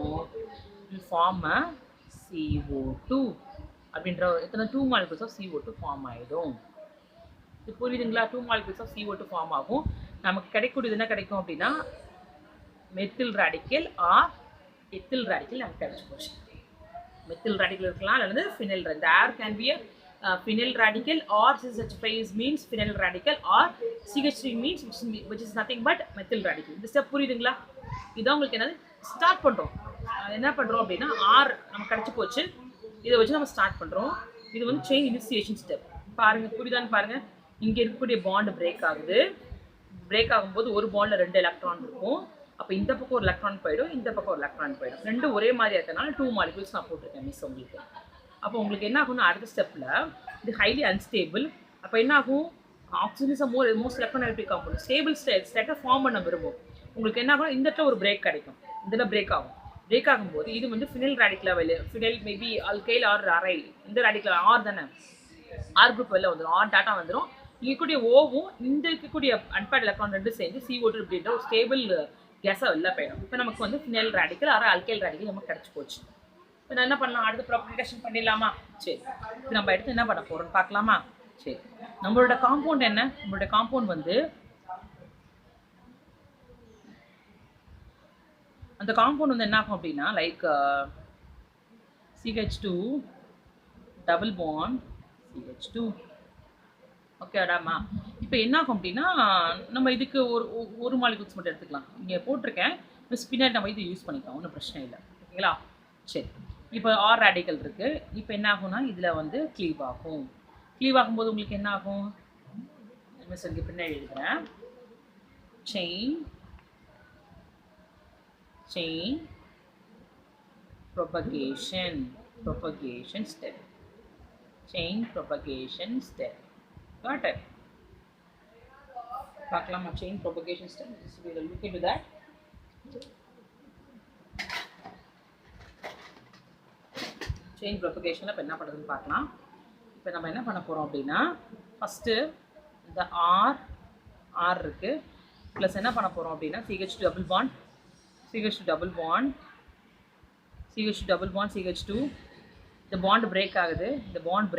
ஃபார்ம் CO2 அப்படின்ற எத்தனை 2 மாலிகுல்ஸ் ஆஃப் CO2 ஃபார்ம் ஆகிடும். இது புரியுதுங்களா. 2 மாலிகுல்ஸ் ஆஃப் CO2 ஃபார்ம் ஆகும். நமக்கு கிடைக்கக்கூடியது என்ன கிடைக்கும் அப்படின்னா methyl radical or ethyl radical நமக்கு கிடைச்சி போச்சு. மெத்தில் ரேடிக்கல் இருக்கலாம் அல்லது phenyl radical. The air can be a phenyl radical or CH5 means phenyl radical or CH3 means which is nothing but methyl radical. இந்த ஸ்டெப் புரியுதுங்களா. இதான் உங்களுக்கு என்னது ஸ்டார்ட் பண்ணுறோம். என்ன பண்ணுறோம் அப்படின்னா R நமக்கு கிடைச்சி போச்சு, இதை வச்சு நம்ம ஸ்டார்ட் பண்ணுறோம். இது வந்து செயின் இனிஷியேஷன் ஸ்டெப். பாருங்கள், புரியுதான்னு பாருங்கள். இங்கே இருக்கக்கூடிய பாண்டு பிரேக் ஆகுது. பிரேக் ஆகும்போது ஒரு பாண்டில் 2 எலக்ட்ரான் இருக்கும். அப்போ இந்த பக்கம் ஒரு எலக்ட்ரான் போயிடும், இந்த பக்கம் ஒரு எலக்ட்ரான் போயிடும். ரெண்டும் ஒரே மாதிரி இருக்கிறதுனால 2 மாலிகுல்ஸ் நான் போட்டிருக்கேன் மிஸ் உங்களுக்கு. அப்போ உங்களுக்கு என்ன ஆகும்னா அடுத்த ஸ்டெப்பில் இது ஹைலி அன்ஸ்டேபிள். அப்போ என்ன ஆகும், oxygen is most electronegative compound. Stable ஸ்டேட்டை ஃபார்ம் பண்ண விரும்பும். உங்களுக்கு என்ன ஆகும், இந்த இடத்துல ஒரு பிரேக் கிடைக்கும், இதில் பிரேக் ஆகும். பிரேக் ஆகும்போது இது வந்து ஃபினைல் ரேடிக்கலாக வெளியே, phenyl maybe alkyl R aryl, இந்த ரேடிக்கல் ஆர் தானே, ஆர் குரூப் வெளில வந்துடும், ஆர் டாட்டா வந்துடும். இருக்கக்கூடிய ஓவும் இந்த இருக்கக்கூடிய அன்பேர்ட் எலக்ட்ரான் ரெண்டும் சேர்ந்து CO2 அப்படின்ற ஒரு ஸ்டேபிள் கேஸாக வெளில போயிடும். இப்போ நமக்கு வந்து phenyl radical or alkyl radical நமக்கு கிடச்சி போச்சு. இப்போ நான் என்ன பண்ணலாம், அடுத்து ப்ராப்பகேஷன் பண்ணிடலாமா. சரி, இப்போ நம்ம எடுத்து என்ன பண்ண போகிறோம்னு பார்க்கலாமா. சரி, நம்மளோட காம்பவுண்ட் என்ன, நம்மளோட காம்பவுண்ட் வந்து அந்த காம்பவுண்ட் வந்து என்ன ஆகும் அப்படின்னா like CH2 double bond CH2. ஓகேடாமா. இப்போ என்ன ஆகும் அப்படின்னா நம்ம இதுக்கு ஒரு மாலிகுல்ஸ் மட்டும் எடுத்துக்கலாம். இங்கே போட்டிருக்கேன், மிஸ் பின்னாடி நம்ம இது யூஸ் பண்ணிக்கலாம், ஒன்றும் பிரச்சனை இல்லை. ஓகேங்களா. சரி, இப்போ R ரேடிக்கல் இருக்குது. இப்போ என்ன ஆகும்னா இதில் வந்து க்ளீவ் ஆகும். க்ளீவ் ஆகும்போது உங்களுக்கு என்ன ஆகும், மிஸ் இங்கே பின்னாடி எழுதுகிறேன், chain propagation. propagation step. Chain propagation step. Got it? பார்க்கலாமா chain propagation step? We will look into that. Chain propagation இப்போ என்ன பண்ணுறதுன்னு பார்க்கலாம். இப்போ நம்ம என்ன பண்ண போகிறோம் அப்படின்னா ஃபஸ்ட்டு இந்த ஆர் இருக்குது ப்ளஸ் என்ன பண்ண போகிறோம் அப்படின்னா CH2 double bond CH2 double bond CH2 double bond CH2 இந்த பாண்ட் பிரேக் ஆகுது இந்த பாண்ட்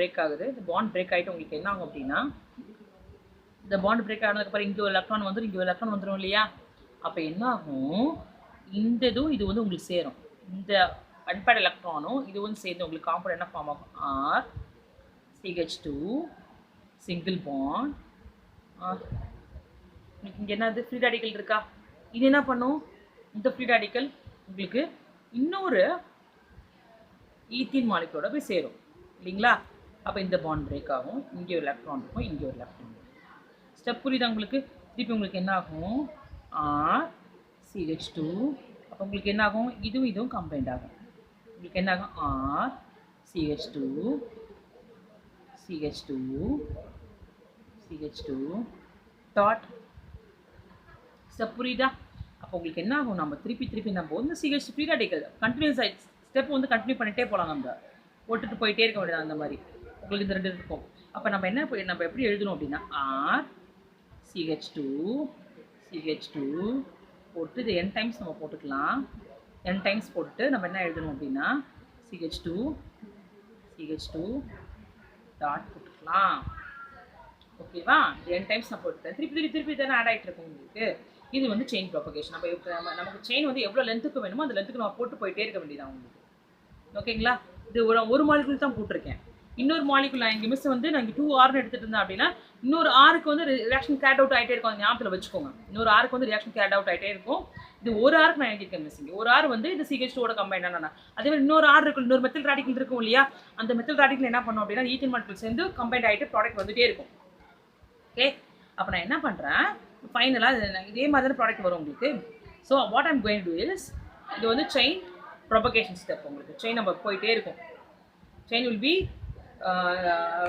பிரேக் ஆகிட்டு உங்களுக்கு என்ன ஆகும் அப்படின்னா இந்த பாண்ட் பிரேக் ஆனதுக்கப்புறம் இங்கே ஒரு எலக்ட்ரான் வந்துடும் இங்கே ஒரு எலக்ட்ரான் வந்துடும் இல்லையா அப்போ என்ன ஆகும் இந்த இதுவும் இது வந்து உங்களுக்கு சேரும் இந்த அன்பேர்ட் எலக்ட்ரானும் இது வந்து சேர்ந்து உங்களுக்கு காம்பவுண்ட் என்ன ஃபார்ம் ஆகும் ஆர் CH2 சிங்கிள் பாண்ட் இங்கே என்னது ஃப்ரீ ராடிக்கல் இருக்கா இது என்ன பண்ணும் இந்த ஃப்ரீ ராடிக்கல் உங்களுக்கு இன்னொரு ஈத்தீன் மாலிகுலோட போய் சேரும் இல்லைங்களா அப்போ இந்த பாண்ட் பிரேக் ஆகும் இங்கே ஒரு எலக்ட்ரான் இருக்கும் இங்கே ஒரு எலக்ட்ரான் இருக்கும் ஸ்டெப் புரியுதா உங்களுக்கு திருப்பி உங்களுக்கு என்ன ஆகும் ஆர் CH2 அப்போ உங்களுக்கு என்ன ஆகும் இதுவும் கம்பைண்ட் ஆகும் உங்களுக்கு என்ன ஆகும் ஆர் CH2 டாட் ஸ்டெப் புரியுதா அப்போ உங்களுக்கு என்ன ஆகும் நம்ம திருப்பி நம்ம வந்து CH2 ஃப்ரீ ராடிக்கல் கண்டினியூஸ் ஆகிடுச்சு ஸ்டெப் வந்து கண்டினியூ பண்ணிகிட்டே போகலாம் நம்ம போட்டுட்டு போயிட்டே இருக்க வேண்டியது அந்த மாதிரி உங்களுக்கு இந்த ரெண்டு இருக்கும் அப்போ நம்ம எப்படி எழுதணும் அப்படின்னா ஆர் CH2 போட்டு இது n டைம்ஸ் நம்ம போட்டுக்கலாம் n டைம்ஸ் போட்டு நம்ம என்ன எழுதணும் அப்படின்னா CH2 டாட் போட்டுக்கலாம் ஓகேவா n டைம்ஸ் நான் போட்டுட்டேன் திருப்பி தானே ஆட் ஆகிட்டு இருக்கும் உங்களுக்கு இது வந்து செயின் ப்ராபகேஷன் நமக்கு செயின் வந்து எவ்வளோ லென்த்துக்கு வேணுமோ அந்த லென்த்துக்கு நம்ம போட்டு போயிட்டே இருக்க வேண்டியதான் உங்களுக்கு ஓகேங்களா இது ஒரு மாலிகுல் தான் போட்டிருக்கேன் இன்னொரு மாலிகுல் நான் இங்கே மிஸ் வந்து நான் இங்கே 2R எடுத்துகிட்டு இருந்தேன் அப்படின்னா இன்னொரு ஆருக்கு வந்து ரியாக்ஷன் கேட் அவுட் ஆகிட்டே இருக்கும் ஞாபகத்தில் வச்சுக்கோங்க இன்னொரு ஆருக்கு வந்து ரியாக்ஷன் கேட் அவுட் ஆகிட்டே இருக்கும் இது ஒரு ஆருக்கு நான் எழுதியிருக்கேன் மிஸ் இங்கே ஒரு ஆர் வந்து இது CH2 கம்பைன் ஆனா அதே மாதிரி இன்னொரு ஆர் இருக்கும் இன்னொரு மெத்தில் ராடிக்கல் இருக்கும் இல்லையா அந்த மெத்தில் ராடிக்கல் என்ன பண்ணும் அப்படின்னா ஈத்தீன் மாலிகுல் சேர்ந்து கம்பைண்ட் ஆகிட்டு ப்ராடக்ட் வந்துட்டே இருக்கும் ஓகே அப்போ நான் என்ன பண்ணுறேன் ஃபைனலாக இதே மாதிரி தான் ப்ராடக்ட் வரும் உங்களுக்கு so what I'm going to is இது வந்து செயின் ப்ரொபகேஷன் ஸ்டெப் உங்களுக்கு செயின் நம்ம போயிட்டே இருக்கும் chain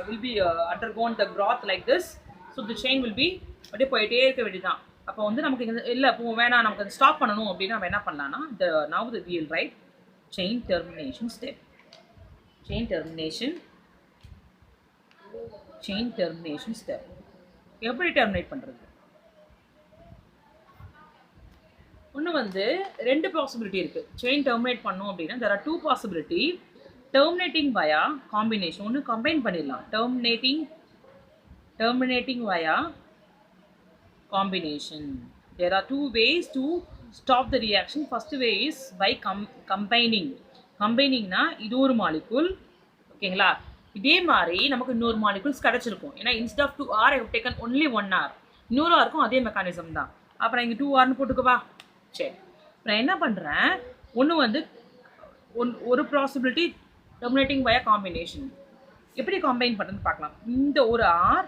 will be undergone the growth like this so the chain will be அப்படியே போயிட்டே இருக்க வேண்டியதான் அப்போ வந்து நமக்கு இல்லை இப்போ வேணாம் நமக்கு அதை ஸ்டாப் பண்ணணும் அப்படின்னு நம்ம என்ன பண்ணலாம்னா now we will write chain termination step chain termination step எப்படி டெர்மினேட் பண்ணுறது ஒன்று வந்து ரெண்டு பாசிபிலிட்டி இருக்குது செயின் டெர்மினேட் பண்ணோம் அப்படின்னா there are two possibility terminating via combination ஒன்று கம்பைன் பண்ணிடலாம் terminating via combination there are two ways to stop the reaction first way is by combining இது ஒரு மாலிகுல் ஓகேங்களா இதே மாதிரி நமக்கு இன்னொரு மாலிகுல்ஸ் கிடச்சிருக்கும் ஏன்னா instead of 2R I have taken only 1R இன்னொரு ஆருக்கும் அதே மெக்கானிசம் தான் அப்போ நான் இங்கே 2Rன்னு போட்டுக்கவா சரி நான் என்ன பண்ணுறேன் ஒன்று வந்து ஒரு பாசிபிலிட்டி terminating via combination எப்படி கம்பைன் பண்ணுறதுன்னு பார்க்கலாம் இந்த ஒரு ஆர்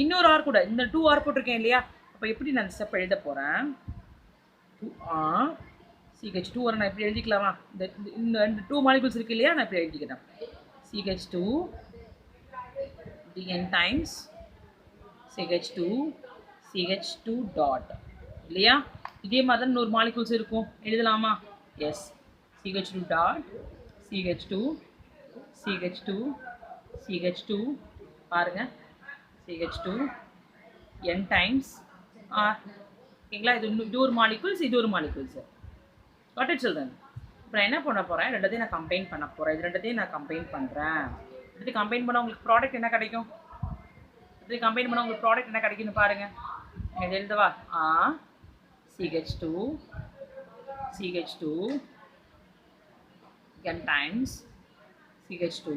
இன்னொரு ஆர் கூட இந்த 2R போட்டிருக்கேன் இல்லையா அப்போ எப்படி நான் ஸ்டெப் எழுத போகிறேன் 2R CH2 நான் எப்படி எழுதிக்கலாமா இந்த 2 மாலிகுல்ஸ் இருக்கு இல்லையா நான் இப்படி எழுதிக்கிறேன் CH2 n times CH2 dot இல்லையா இதே மாதிரி தான் இன்னொரு மாலிகுல்ஸ் இருக்கும் எழுதலாமா எஸ் CH2 டாட் CH2 பாருங்க CH2 n டைம்ஸ் R ஓகேங்களா இது ஒரு மாலிகுல்ஸ் இது ஒரு மாலிகுல்ஸ் வாட் இட் சில்ட்ரன் இப்போ நான் என்ன பண்ண போகிறேன் ரெண்டத்தையும் நான் கம்பைன் பண்ண போகிறேன் இது ரெண்டத்தையும் நான் கம்பைன் பண்ணுறேன் இது கம்பைன் பண்ணால் உங்களுக்கு ப்ராடக்ட் என்ன கிடைக்கும் இது கம்பைன் பண்ணால் உங்களுக்கு ப்ராடக்ட் என்ன கிடைக்குன்னு பாருங்கள் இது எழுதவா CH2 n times CH2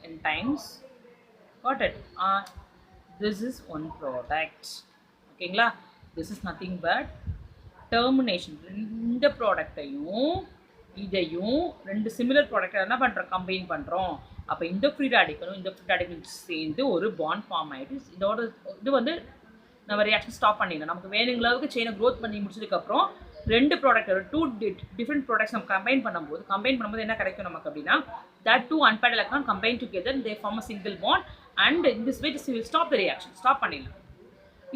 n times got it this is one product ஓகேங்களா this is nothing but termination இந்த ப்ராடக்டையும் இதையும் ரெண்டு சிமிலர் ப்ராடக்ட் என்ன பண்ணுறோம் கம்பைன் பண்ணுறோம் அப்போ இந்த ஃப்ரீ ராடிக்கலும் இந்த ஃப்ரீ ராடிக்கலும் சேர்ந்து ஒரு பாண்ட் ஃபார்ம் ஆகிட்டு இதோட இது வந்து நம்ம ரியாக்ஷன் ஸ்டாப் பண்ணிடணும். நமக்கு வேணுங்கிற அளவுக்கு செயினை க்ரோத் பண்ணி முடிச்சதுக்கப்புறம் 2 ப்ராடக்ட் 2 டிஃப்ரெண்ட் ப்ராடக்ட்ஸ் நம்ம கம்பைன் பண்ணும்போது என்ன கிடைக்கும் நமக்கு அப்படின்னா that 2 unpaired electron combine together they form a single bond and in this way this will stop the reaction. Stop பண்ணிடலாம்.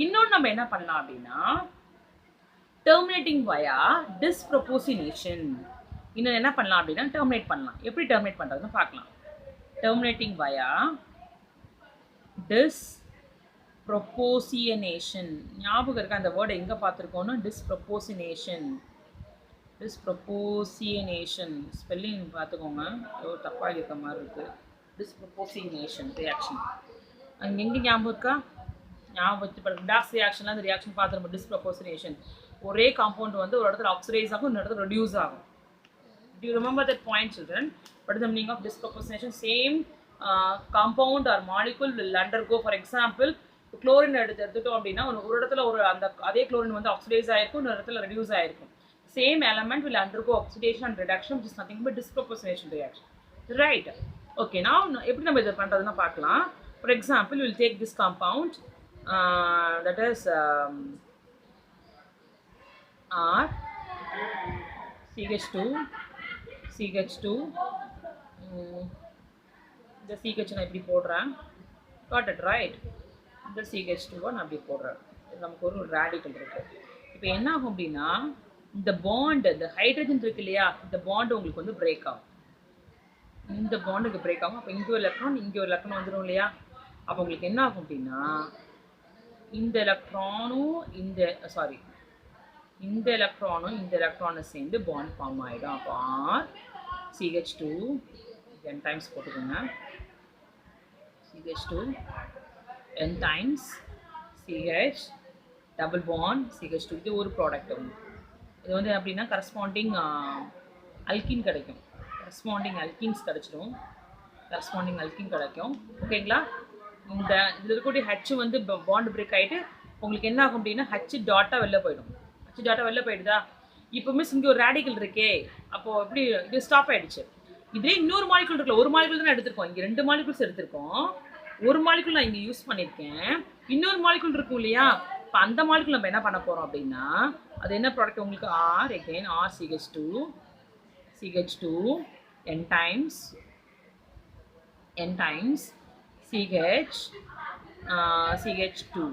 இன்னொன்று நம்ம என்ன பண்ணலாம் அப்படின்னா terminating via disproportionation. இன்னும் என்ன பண்ணலாம் அப்படின்னா டெர்மினேட் பண்ணலாம். எப்படி டெர்மினேட் பண்ணுறதுன்னு பார்க்கலாம். terminating via disproportionation. ஞாபகம் இருக்கா அந்த வேர்டை எங்கே பார்த்துருக்கோன்னா disproportionation ஸ்பெல்லிங் பார்த்துக்கோங்க. தப்பாக இருக்க மாதிரி இருக்குது. disproportionation ரியாக்ஷன் அங்கே எங்கே ஞாபகம் இருக்கா? ஞாபகம் வச்சு டாஸ் ரியாக்ஷன்லாம் அந்த ரியாக்ஷன் பார்த்துருப்போம். disproportionation ஒரே காம்பவுண்ட் வந்து ஒரு இடத்துல ஆக்சிடைஸ் ஆகும், இன்னொரு இடத்துல ரெடியூஸ் ஆகும். Do you remember that point, children? What is the meaning of disproportionation? Same compound or molecule will undergo, for example, chlorine எடுத்துட்டோம் அப்படின்னா ஒரு இடத்துல ஒரு அந்த அதே chlorine வந்து ஆக்சிடைஸ் ஆயிருக்கும், இன்னொரு இடத்துல ரெடியூஸ் ஆயிருக்கும். Same element will undergo oxidation and reduction, which is nothing but disproportionation reaction. Right? Okay, now எப்படி நம்ம இதை பண்ணுறதுன்னா பார்க்கலாம். For example, we will take this compound that is R CH2 இந்த CH நான் இப்படி போடுறேன். got it right? இந்த CH2 நான் அப்படி போடுறேன். நமக்கு ஒரு ரேடிக்கல் இருக்கு. இப்போ என்ன ஆகும் அப்படின்னா இந்த பாண்ட் இந்த ஹைட்ரஜன் இருக்கு இல்லையா, இந்த பாண்ட் உங்களுக்கு வந்து பிரேக் ஆகும். இந்த பாண்டுக்கு பிரேக் ஆகும். அப்போ இங்கே ஒரு எலக்ட்ரான் இங்கே ஒரு எலக்ட்ரான் வந்துடும் இல்லையா. அப்போ உங்களுக்கு என்ன ஆகும் அப்படின்னா இந்த எலக்ட்ரானும் இந்த எலக்ட்ரானும் சேர்ந்து பாண்ட் ஃபார்ம் ஆகிடும். அப்போ R CH2 n டைம்ஸ் போட்டுக்கோங்க. CH2 n times CH double bond CH2. இது ஒரு ப்ராடக்ட் வந்து இது வந்து அப்படின்னா கரஸ்பாண்டிங் அல்கின் கிடைக்கும். கரஸ்பாண்டிங் அல்கின் கிடைக்கும். ஓகேங்களா? இந்த இதில் இருக்கக்கூடிய ஹச் வந்து பாண்ட் பிரேக் ஆகிட்டு உங்களுக்கு என்ன ஆகும் அப்படின்னா ஹச் டாட்டாக வெளில போயிடும். போயிடுதா? இப்போ மிஸ் இங்கே ஒரு ரேடிக்கல் இருக்கே, அப்போது எப்படி இது ஸ்டாப் ஆகிடுச்சு. இதே இன்னொரு மாலிகுல் இருக்குல்ல, ஒரு மாலிகுல் தான் எடுத்திருக்கோம். இங்கே 2 மாலிகுல்ஸ் எடுத்திருக்கோம். ஒரு மாலிகுல் நான் இங்கே யூஸ் பண்ணியிருக்கேன். இன்னொரு மாலிகுல் இருக்கும் இல்லையா, இப்போ அந்த மாலிகுல் நம்ம என்ன பண்ண போகிறோம் அப்படின்னா அது என்ன ப்ராடக்ட் உங்களுக்கு R again R CH2 n times CH2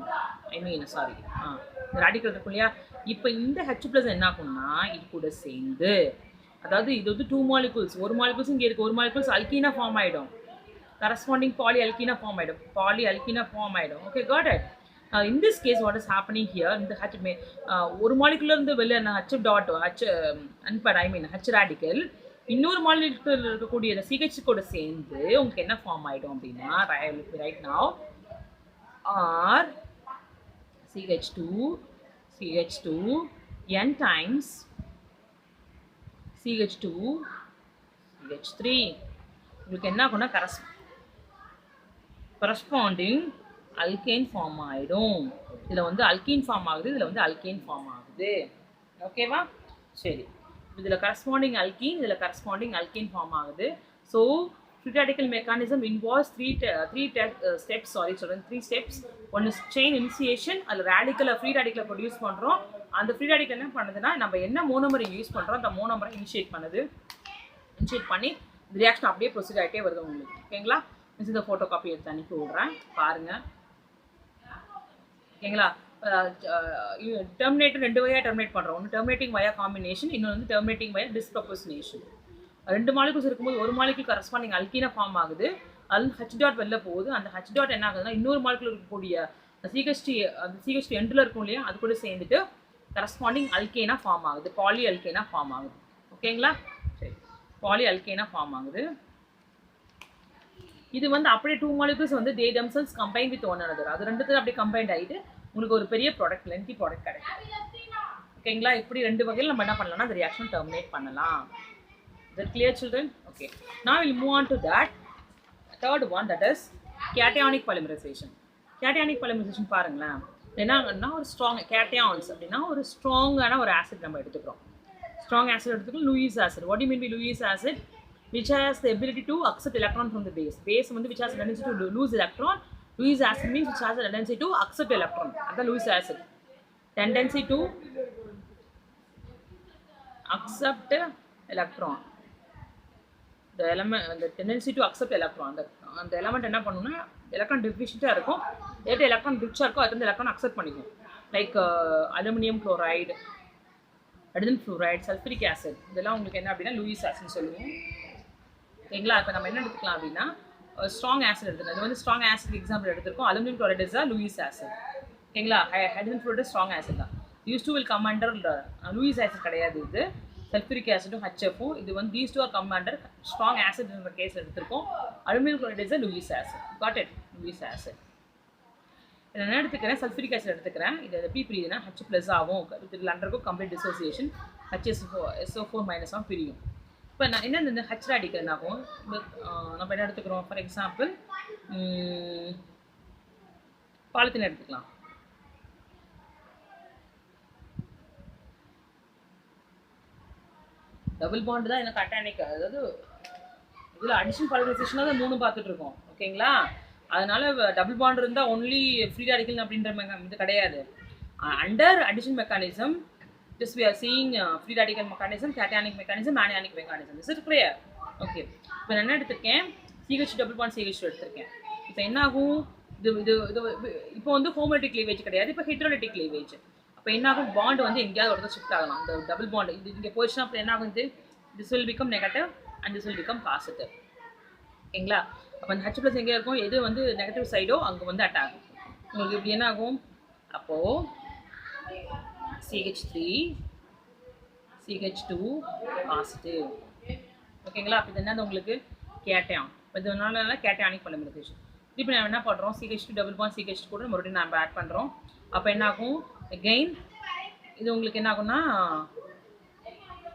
radical இருக்கும் இல்லையா. இப்போ இந்த H+ என்ன ஆகும்னா இது கூட சேர்ந்து, அதாவது இது வந்து 2 மாலிகுல்ஸ், ஒரு மாலிகுல்ஸ் இங்கே இருக்குது, ஒரு மாலிகுல்ஸ் அல்கீனா ஃபார்ம் ஆகிடும். கரஸ்பாண்டிங் பாலி அல்கீனா ஃபார்ம் ஆகிடும். Okay, got it. In this case, what is happening here? இந்த H ஒரு மாலிகுலர் இருந்து வெளியே H டாட் H ரேடிக்கல் இன்னொரு மாலிகுலர் இருக்கக்கூடிய இந்த CH கூட சேர்ந்து உங்களுக்கு என்ன ஃபார்ம் ஆகிடும் அப்படின்னா right now R CH2 n times CH2 CH3. உங்களுக்கு என்ன ஆகும்னா கரஸ்பாண்டிங் அல்கேன் ஃபார்ம் ஆகிடும். இதில் வந்து அல்கீன் ஃபார்ம் ஆகுது, இதில் வந்து அல்கேன் ஃபார்ம் ஆகுது. ஓகேவா? சரி, இதில் கரஸ்பாண்டிங் அல்கீன், இதில் கரஸ்பாண்டிங் அல்கேன் ஃபார்ம் ஆகுது. So free radical mechanism involves three steps. One is chain initiation. அதில் ரேடிக்கலை ஃப்ரீ ரேடிக்கலை ப்ரொடியூஸ் பண்ணுறோம். அந்த ஃப்ரீ ரேடிக்கல் என்ன பண்ணுதுன்னா நம்ம என்ன மோனோமரை யூஸ் பண்ணுறோம் அந்த மோனோமரை இனிஷியேட் பண்ணி இந்த ரியாக்ஷன் அப்படியே ப்ரொசீட் ஆகிட்டே வருது உங்களுக்கு. ஓகேங்களா? இந்த ஃபோட்டோ காப்பி எடுத்து அனுப்பி விட்றேன், பாருங்கள். ஓகேங்களா? டெர்மினேட்டர் 2 வகையாக டெர்மினேட் பண்ணுறோம். ஒன்று டெர்மினேட்டிங் வயா காம்பினேஷன், இன்னொன்று வந்து டெர்மினேட்டிங் வயா டிஸ்ப்ரொபோர்ஷனேஷன். 2 மாலிகுல்ஸ் இருக்கும்போது ஒரு மாலிகுல் கரஸ்பாண்டிங் அல்கீனா ஃபார்ம் ஆகுது. H டாட் வெளில போகுது. அந்த H டாட் என்ன ஆகுதுன்னா இன்னொரு மாலிகுல் இருக்கக்கூடிய CH2 எண்டில் இருக்கும் இல்லையா, அது கூட சேர்ந்துட்டு கரஸ்பாண்டிங் அல்கேனா ஃபார்ம் ஆகுது, பாலி அல்கேனா ஃபார்ம் ஆகுது. ஓகேங்களா? சரி, பாலி அல்கேனா ஃபார்ம் ஆகுது. இது வந்து அப்படியே 2 மாலிகுல்ஸ் வந்து they themselves combine with one another. அது ரெண்டுத்துல அப்படியே கம்பைன்ட் ஆகிட்டு உங்களுக்கு ஒரு பெரிய ப்ராடக்ட், லென்த்தி ப்ராடக்ட் கிடைக்கும். ஓகேங்களா? இப்படி 2 வகையில் நம்ம என்ன பண்ணலாம்னா அந்த ரியாக்ஷன் டெர்மினேட் பண்ணலாம். Is that clear, children? Okay. Now we'll move on to that third one, that is cationic polymerization. Cationic polymerization பாருங்களேன். என்னன்னா ஒரு ஸ்ட்ராங் கேட்டயான்ஸ் அப்படின்னா ஒரு ஸ்ட்ராங்கான ஒரு ஆசிட் நம்ம எடுத்துக்கிறோம். ஸ்ட்ராங் ஆசிட் எடுத்துக்கலாம். Lewis acid. What do you mean by Lewis acid? Which has the ability to accept electron from the base. Base வந்து which has tendency to lose electron Lewis acid means which has a tendency to accept electron. That's Lewis acid. Tendency to accept electron. The element, the tendency to accept electron. The element என்ன பண்ணும்னா electron deficient இருக்கும். ஏட்ட electron rich இருக்கும் அது electron accept பண்ணிக்கும். Like aluminum chloride, hydrogen fluoride, sulfuric acid. இதெல்லாம் உங்களுக்கு என்ன அப்படினா Lewis acid சொல்லுவோம். ஓகேங்களா? இப்போ நம்ம என்ன எடுத்துக்கலாம் அப்படினா strong acid எடுத்துக்கலாம். இது வந்து strong acid எக்ஸாம்பிள் எடுத்துக்கோம். Aluminum chloride is a Lewis acid. ஓகேங்களா? hydrogen fluoride strong acid தான். These two will come under Lewis acid கிடையாது இது. Sulfuric acid HF இது வந்து these two are come under strong acid in the case எடுத்துக்கோம். Aluminum chloride is a Lewis acid. Got it? Lewis acid. நான் எடுத்துக்கிறேன் sulfuric acid எடுத்துக்கிறேன். இது எப்படி பிரியுதுன்னா H+ ஆகும். it will undergo complete dissociation. HSO4 - ஆகும் பிரியும். இப்போ நான் என்ன இந்த H radical என்னாகும்? நம்ம என்ன எடுத்துக்கிறோம்? ஃபார் எக்ஸாம்பிள் பாலித்தீன் எடுத்துக்கலாம். டபுள் பாண்ட் தான் எனக்கு அட்டானிக், அதாவது இதில் அடிஷன் பாலிமரைசேஷனாக தான் 3 பார்த்துட்டு இருக்கோம். ஓகேங்களா? அதனால டபுள் பாண்ட் இருந்தால் ஒன்லி ஃப்ரீ ரேடிக்கல் அப்படின்ற இது கிடையாது. Under addition mechanism just we are seeing free radical mechanism, cationic mechanism, anionic mechanism. Is it clear? Okay. இப்போ நான் என்ன எடுத்துருக்கேன்? CH double bond CH எடுத்துருக்கேன். இப்போ என்ன ஆகும்? இப்போ வந்து ஹோமோலிட்டிக் கிளீவேஜ் கிடையாது, இப்போ ஹெட்ரோலிட்டிக் கிளீவேஜ். அப்போ என்ன ஆகும்? பாண்ட் வந்து எங்கேயாவது ஒரு இடத்துல ஷிஃப்ட் ஆகலாம். இந்த டபுள் பாண்ட் இது இங்கே போயிடுச்சுன்னா அப்புறம் என்ன ஆகும்? this will become negative and this will become positive. ஓகேங்களா? அப்போ அந்த H+ எங்கே இருக்கும்? எது வந்து நெகட்டிவ் சைடோ அங்கே வந்து அட்டாக் ஆகும். உங்களுக்கு இப்படி என்ன ஆகும்? அப்போது CH3 CH2 பாசிட்டிவ். ஓகேங்களா? அப்போ இது என்னது உங்களுக்கு கேட்டையான். இதனால கேட்டையானிக் பாலிமரைசேஷன். இப்போ நம்ம என்ன பண்ணுறோம்? CH2 டபுள் பாண்ட் CH2 கூட மறுபடியும் நம்ம ஆட் பண்ணுறோம். அப்போ என்ன ஆகும்? அகெயின் இது உங்களுக்கு என்ன ஆகும்னா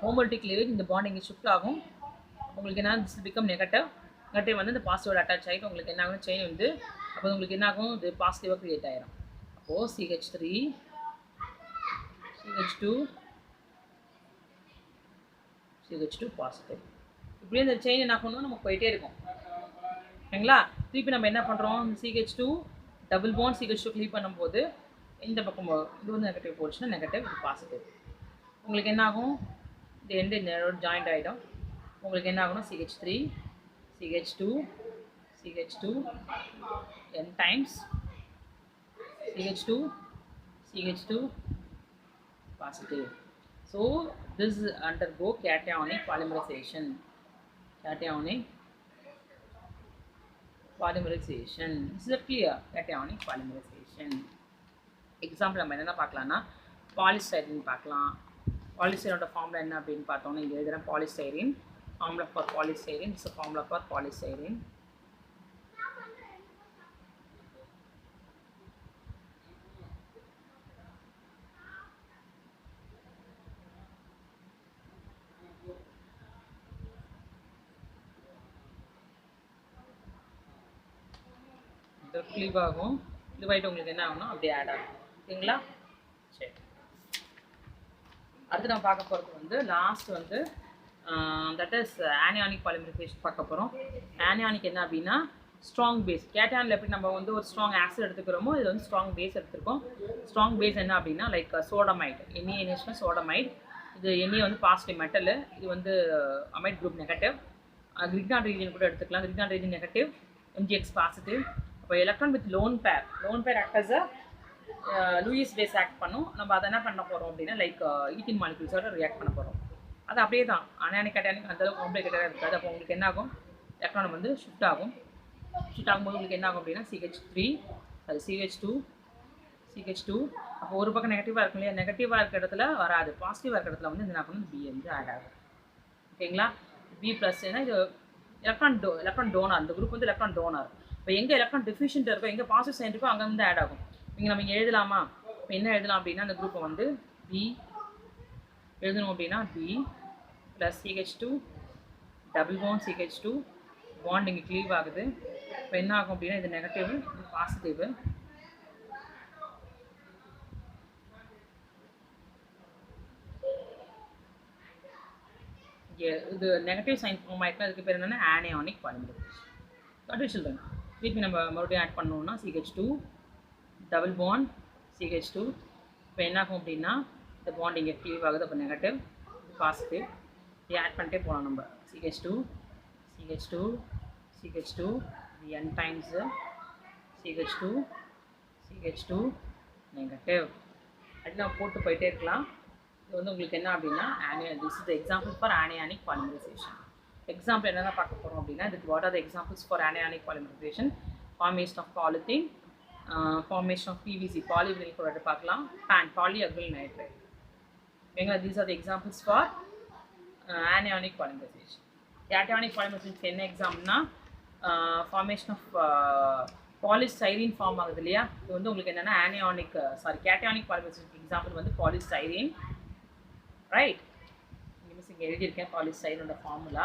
ஹோமோலிட்டிக் கிளீவேஜ், இந்த பாண்ட் இங்கே ஷிஃப்ட் ஆகும். உங்களுக்கு என்ன திஸ் பிகம் நெகட்டிவ். நெகட்டிவ் வந்து இந்த பாசிட்டிவோட அட்டாச் ஆகிட்டு உங்களுக்கு என்ன ஆகும்? செயின் வந்து அப்போ உங்களுக்கு என்ன ஆகும்? இது பாசிட்டிவாக க்ரியேட் ஆகிடும். அப்போது CH3 CH2 CH2 பாசிட்டிவ். இப்படியே இந்த செயின் என்ன பண்ணணும்? நம்ம போயிட்டே இருக்கும். ஓகேங்களா? திருப்பி நம்ம என்ன பண்ணுறோம்? CH2 double bond CH2 cleave பண்ணும்போது இந்த பக்கம் இது வந்து நெகட்டிவ் போச்சுன்னா நெகட்டிவ், இது பாசிட்டிவ். உங்களுக்கு என்ன ஆகும்? இந்த எண்டு நேரோட ஜாயிண்ட் ஆகிடும். உங்களுக்கு என்ன ஆகும்னா CH3 CH2 CH2 n times CH2 CH2 positive. So this undergo cationic polymerization. Cationic polymerization. This is a clear cationic polymerization. Example நம்ம என்ன பார்க்கலாம்னா polystyrene பார்க்கலாம். Polystyrene ஃபார்முலா என்ன அப்படின்னு பார்த்தோம்னா இங்கே எழுதுறேன். polystyrene formula for polystyrene. This is a formula for polystyrene. Cleave ஆகும். கிளீவ் உங்களுக்கு என்ன ஆகும்னா அப்படியே ஆட் ஆகும். ஓகேங்களா? சரி, அடுத்து நம்ம பார்க்க போகிறது வந்து லாஸ்ட் வந்து தட் இஸ் ஆனியானிக் பாலிமரைசேஷன் பார்க்க போகிறோம். ஆனியானிக் என்ன அப்படின்னா ஸ்ட்ராங் பேஸ். கேட்டானில் எப்படி நம்ம வந்து ஒரு ஸ்ட்ராங் ஆசிட் எடுத்துக்கிறோமோ இது வந்து ஸ்ட்ராங் பேஸ் எடுத்துருக்கோம். ஸ்ட்ராங் பேஸ் என்ன அப்படின்னா லைக் சோடமைட். NaNH சோடமைட். இது Na வந்து பாசிட்டிவ் மெட்டலு, இது வந்து amide group negative. Grignard reagent கூட எடுத்துக்கலாம். Grignard reagent negative, MgX positive. இப்போ electron with lone pair act as Lewis base act பண்ணும். நம்ம அதை என்ன பண்ண போகிறோம் அப்படின்னா லைக் ஈத்தின் மாலிகுல்ஸோட ரியாக்ட் பண்ண போகிறோம். அது அப்படியே தான் அனானிக் கேட்டானிக் அந்தளவுக்கு காம்ப்ளிகேட்டடாக இருக்காது. அப்போ உங்களுக்கு என்ன ஆகும்? எலக்ட்ரான் வந்து ஷிஃப்ட் ஆகும். ஷிஃப்ட் ஆகும்போது உங்களுக்கு என்ன ஆகும் அப்படின்னா CH2 அப்போ ஒரு பக்கம் நெகட்டிவாக இருக்கும் இல்லையா? நெகட்டிவாக இருக்கிற இடத்துல வராது, பாசிட்டிவாக இருக்கிற இடத்துல வந்து என்ன பண்ணணும்? B வந்து ஆட் ஆகும். ஓகேங்களா? B+ ஏன்னா இது எலக்ட்ரான் டோனார். இந்த குரூப் வந்து எலக்ட்ரான் டோனார். இப்போ எங்கே எலக்ட்ரான் டெஃபிஷியன்ட் இருக்கோ, எங்கே பாசிட்டிவ் சைன் இருக்கோ அங்கே வந்து ஆட் ஆகும். இங்கே நம்ம இங்கே எழுதலாமா? இப்போ என்ன எழுதலாம் அப்படின்னா அந்த குரூப்பை வந்து B எழுதணும் அப்படின்னா B + CH2 double bond CH2 bond இங்கே க்ளீவ் ஆகுது. இப்போ என்ன ஆகும் அப்படின்னா இது நெகட்டிவ், இது பாசிட்டிவ். இது நெகட்டிவ் சைன் ஃபார்ம் ஆகிருக்கும். அதுக்கு பேர் என்னென்னா anionic polymerisation. Got it, children? திருப்பி நம்ம மறுபடியும் ஆட் பண்ணோம்னா CH2 டபுள் பாண்ட் CH2. இப்போ என்ன ஆகும் அப்படின்னா இந்த பாண்ட் இங்கே ஃப்ரீ ஆகுது, அப்போ நெகட்டிவ், பாசிட்டிவ். இது ஆட் பண்ணிட்டே போகலாம் நம்ம. CH2 CH2 CH2 n times CH2 CH2 negative. அது நம்ம போட்டு போயிட்டே இருக்கலாம். இது வந்து உங்களுக்கு என்ன அப்படின்னா this is the example for anionic polymerization. Example என்னென்ன பார்க்க போகிறோம் அப்படின்னா இதுக்கு what are the examples for anionic polymerization? Formation of polythene, formation of PVC polyvinyl chloride பார்க்கலாம், polyacryl nitride. ஓகேங்களா? These are the examples for anionic polymerization. Cationic polymerization என்ன எக்ஸாம்பிள்னா ஃபார்மேஷன் ஆஃப் பாலிஸ்டைரீன் ஃபார்ம் ஆகுது இல்லையா? இது வந்து உங்களுக்கு என்னென்னா கேட்டயானிக் பாலிமரைசேஷன் எக்ஸாம்பிள் வந்து பாலிஸ்டைரீன், ரைட்? இங்கே எழுதியிருக்கேன் பாலிஸ்டைரீனோட ஃபார்முலா.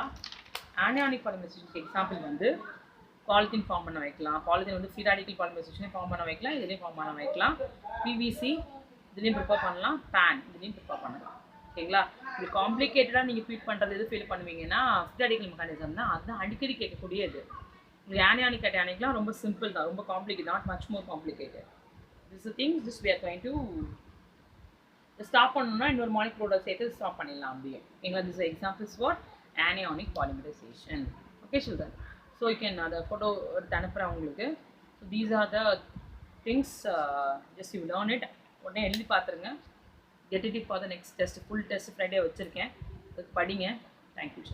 ஆனியானிக் பாலிமரைசேஷனுக்கு எக்ஸாம்பிள் வந்து பாலித்தீன் ஃபார்ம் பண்ண வைக்கலாம். பாலித்தீன் வந்து ஃப்ரீ ரேடிக்கல் பாலிமரைசேஷனே ஃபார்ம் பண்ண வைக்கலாம், இதுலேயும் ஃபார்ம் பண்ண வைக்கலாம். PVC இதுலேயும் ப்ரிப்பேர் பண்ணலாம், PAN இதுலேயும் ப்ரிப்பேர் பண்ணலாம். ஓகேங்களா? இது காம்ப்ளிகேட்டடாக நீங்கள் ஃபீல் பண்ணுறது எது ஃபீல் பண்ணுவீங்கன்னா ஃப்ரீ ரேடிக்கல் மெக்கானிசம் தான். அதுதான் அடிக்கடி கேட்கக்கூடியது. இது ஆனியானிக் கேட்டயானிக்லாம் ரொம்ப சிம்பிள் தான், ரொம்ப complicate, not much more complicated. This things this we are going to stop பண்ணணும்னா இன்னொரு மாலிகுலோட சேர்த்து ஸ்டாப் பண்ணிடலாம் அப்படியே. ஓகேங்களா? This examples for anionic polymerization. Okay children, so you can அதை ஃபோட்டோ எடுத்து அனுப்புகிறேன் உங்களுக்கு. So these are the things, just you learn it. உடனே எழுதி பார்த்துருங்க. Get it for the next test. Full test Friday வச்சுருக்கேன், அதுக்கு படிங்க. தேங்க்யூ.